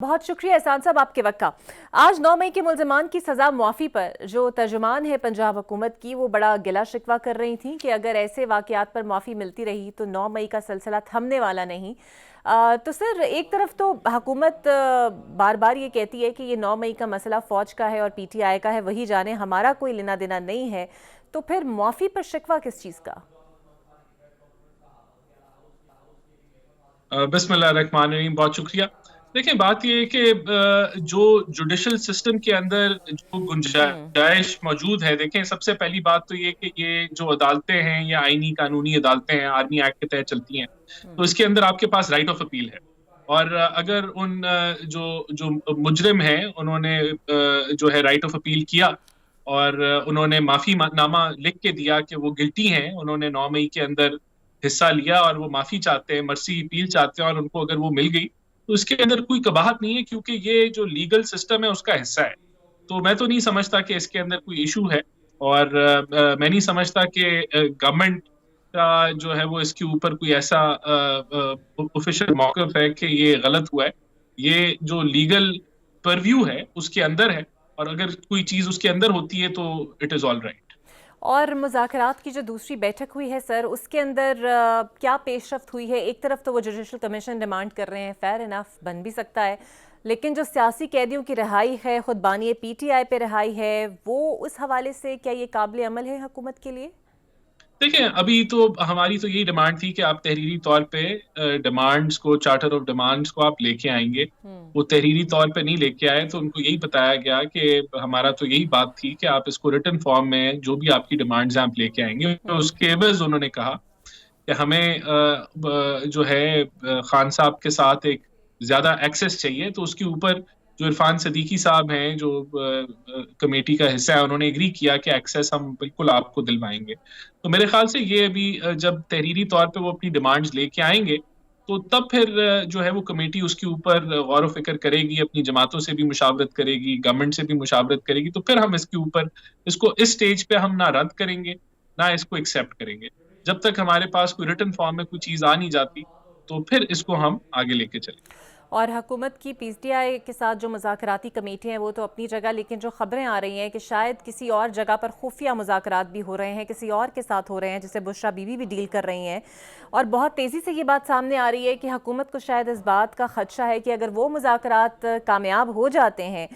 बहुत शुक्रिया एहसान साहब आपके वक्त का। आज 9 मई के मुल्ज़मान की सज़ा मुआफ़ी पर जो तर्जुमान है पंजाब हुकूमत की, वो बड़ा गिला शिकवा कर रही थी कि अगर ऐसे वाक़यात पर मुआफ़ी मिलती रही तो 9 मई का सिलसिला थमने वाला नहीं। तो सर, एक तरफ तो हुकूमत बार बार ये कहती है कि ये 9 मई का मसला फ़ौज का है और PTI का है, वही जाने, हमारा कोई लेना देना नहीं है। तो फिर मुआफ़ी पर शिकवा किस चीज़ का? बिस्मिल्लाहिर्रहमानिर्रहीम, बहुत शुक्रिया। देखिए, बात ये है कि जो जुडिशल सिस्टम के अंदर जो हम्म। गुंजाइश मौजूद है, देखें, सबसे पहली बात तो ये कि ये जो अदालतें हैं, या आईनी कानूनी अदालतें हैं, आर्मी एक्ट के तहत चलती हैं, तो इसके अंदर आपके पास राइट ऑफ अपील है। और अगर उन जो जो मुजरिम हैं, उन्होंने जो है राइट ऑफ अपील किया, और उन्होंने माफी नामा लिख के दिया कि वो गिल्टी हैं, उन्होंने 9 मई के अंदर हिस्सा लिया और वो माफी चाहते हैं, मर्सी अपील चाहते हैं, और उनको अगर वो मिल गई तो इसके अंदर कोई कबाहत नहीं है, क्योंकि ये जो लीगल सिस्टम है उसका हिस्सा है। तो मैं तो नहीं समझता कि इसके अंदर कोई इशू है। और मैं नहीं समझता कि गवर्नमेंट का जो है वो इसके ऊपर कोई ऐसा ऑफिशियल मौक़िफ़ है कि ये गलत हुआ है। ये जो लीगल परव्यू है उसके अंदर है, और अगर कोई चीज उसके अंदर होती है तो इट इज ऑल राइट। और मुज़ाकरात की जो दूसरी बैठक हुई है सर, उसके अंदर क्या पेशरफ्त हुई है? एक तरफ तो वो जुडिशल कमीशन डिमांड कर रहे हैं, फेयर इनफ, बन भी सकता है, लेकिन जो सियासी कैदियों की रिहाई है, खुद बानी PTI पे रिहाई है, वो उस हवाले से क्या ये काबिल अमल है हुकूमत के लिए? देखिए, अभी तो हमारी तो यही डिमांड थी कि आप तहरीरी तौर पे डिमांड्स को, चार्टर ऑफ डिमांड्स को आप लेके आएंगे। वो तहरीरी तौर पे नहीं लेके आए, तो उनको यही बताया गया कि हमारा तो यही बात थी कि आप इसको रिटन फॉर्म में जो भी आपकी डिमांड्स हैं आप लेके आएंगे। तो उसके एवज उन्होंने कहा कि हमें जो है खान साहब के साथ एक ज्यादा एक्सेस चाहिए। तो उसके ऊपर जो इरफान सदीकी साहब हैं, जो कमेटी का हिस्सा है, उन्होंने एग्री किया कि एक्सेस हम बिल्कुल आपको दिलवाएंगे। तो मेरे ख्याल से ये अभी जब तहरीरी तौर पे वो अपनी डिमांड्स लेके आएंगे, तो तब फिर जो है वो कमेटी उसके ऊपर गौर व फिक्र करेगी, अपनी जमातों से भी मुशावरत करेगी, गवर्नमेंट से भी मुशावरत करेगी। तो फिर हम इसके ऊपर, इसको इस स्टेज पे हम ना रद्द करेंगे ना इसको एक्सेप्ट करेंगे। जब तक हमारे पास कोई रिटन फॉर्म में कोई चीज आ नहीं जाती, तो फिर इसको हम आगे लेके चलेंगे। और हुकूमत की PTI के साथ जो मुज़ाकराती कमेटी हैं वो तो अपनी जगह, लेकिन जो खबरें आ रही हैं कि शायद किसी और जगह पर खुफिया मुज़ाकरात भी हो रहे हैं, किसी और के साथ हो रहे हैं, जिसे बुशरा बीवी भी डील कर रही हैं, और बहुत तेज़ी से ये बात सामने आ रही है कि हुकूमत को शायद इस बात का खदशा है कि अगर वो मुज़ाकरात कामयाब हो जाते हैं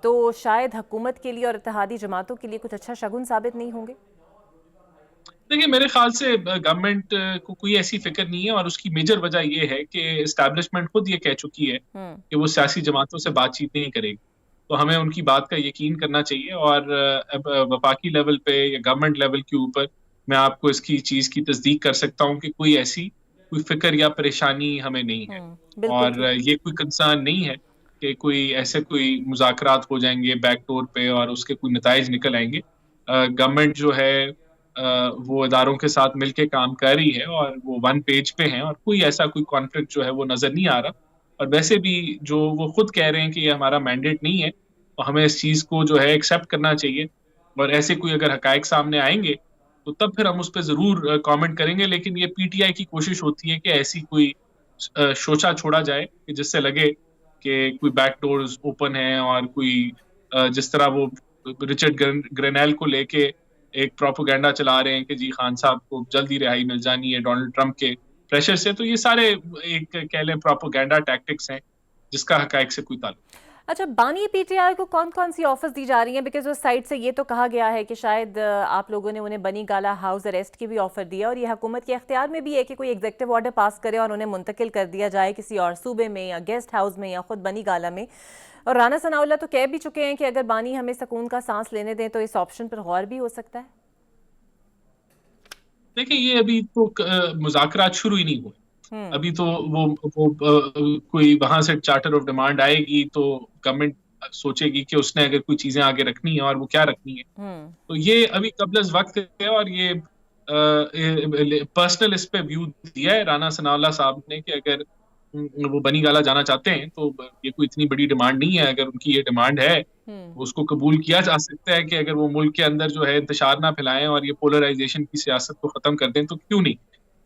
तो शायद हुकूमत के लिए और इत्तेहादी जमातों के लिए कुछ अच्छा शगुन साबित नहीं होंगे। देखिए, मेरे ख्याल से गवर्नमेंट को कोई ऐसी फिक्र नहीं है, और उसकी मेजर वजह ये है कि एस्टैब्लिशमेंट खुद ये कह चुकी है कि वो सियासी जमातों से बातचीत नहीं करेगी। तो हमें उनकी बात का यकीन करना चाहिए। और अब वफाकी लेवल पे या गवर्नमेंट लेवल के ऊपर मैं आपको इसकी चीज की तस्दीक कर सकता हूँ कि कोई ऐसी कोई फिक्र या परेशानी हमें नहीं है। बिल्कुल और ठीक। ये कोई कंसर्न नहीं है कि कोई ऐसे कोई मुज़ाकरात हो जाएंगे बैकडोर पे और उसके कोई नताइज निकल आएंगे। गवर्नमेंट जो है वो इदारों के साथ मिलके काम कर रही है, और वो वन पेज पे हैं, और कोई ऐसा कोई कॉन्फ्लिक्ट जो है वो नजर नहीं आ रहा। और वैसे भी जो वो खुद कह रहे हैं कि ये हमारा मैंडेट नहीं है, तो हमें इस चीज को जो है एक्सेप्ट करना चाहिए। और ऐसे कोई अगर हकायक सामने आएंगे तो तब फिर हम उस पर जरूर कमेंट करेंगे। लेकिन ये PTI की कोशिश होती है कि ऐसी कोई शोशा छोड़ा जाए कि जिससे लगे कि कोई बैक डोर्स ओपन है, और कोई जिस तरह वो रिचर्ड ग्रेनेल को लेके एक प्रोपोगंडा चला रहे हैं कि जी खान साहब को जल्दी रिहाई मिल जानी है डोनाल्ड ट्रंप के प्रेशर से। तो ये सारे एक कह लें प्रोपोगंडा टैक्टिक्स हैं, जिसका हकायक से कोई ताल्लुक। अच्छा, बानी PTI को कौन कौन सी ऑफर्स दी जा रही हैं? बिकॉज उस साइड से ये तो कहा गया है कि शायद आप लोगों ने उन्हें बनी गाला हाउस अरेस्ट की भी ऑफर दी है, और ये हुकूमत के इख्तियार में भी है कि कोई एग्जीक्यूटिव ऑर्डर पास करे और उन्हें मुंतकिल कर दिया जाए किसी और सूबे में या गेस्ट हाउस में या खुद बनी गाला में। और राना सनाउल्लाह तो कह भी चुके हैं कि अगर बानी हमें सुकून का सांस लेने दें तो इस ऑप्शन पर गौर भी हो सकता है। देखिए, ये अभी तो मुज़ाकरात शुरू ही नहीं हुए। अभी तो कोई वहां से चार्टर ऑफ डिमांड आएगी तो गवर्नमेंट सोचेगी कि उसने अगर कोई चीजें आगे रखनी है और वो क्या रखनी है। तो ये अभी कबल वक्त है, और ये पर्सनल इस पे व्यू दिया है राना सनाउल्लाह साहब ने कि अगर वो बनी गाला जाना चाहते हैं तो ये कोई इतनी बड़ी डिमांड नहीं है। अगर उनकी ये डिमांड है तो उसको कबूल किया जा सकता है कि अगर वो मुल्क के अंदर जो है इंतशार ना फैलाएं और ये पोलराइजेशन की सियासत को खत्म कर दें तो क्यों नहीं।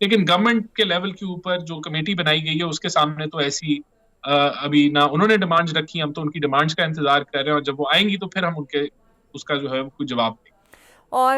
लेकिन गवर्नमेंट के लेवल के ऊपर जो कमेटी बनाई गई है उसके सामने तो ऐसी ابھی نہ انہوں نے ڈیمانڈز رکھی, ہم تو ان کی ڈیمانڈز کا انتظار کر رہے ہیں, اور جب وہ آئیں گی تو پھر ہم ان کے اس کا جو ہے کوئی جواب دیں گے. اور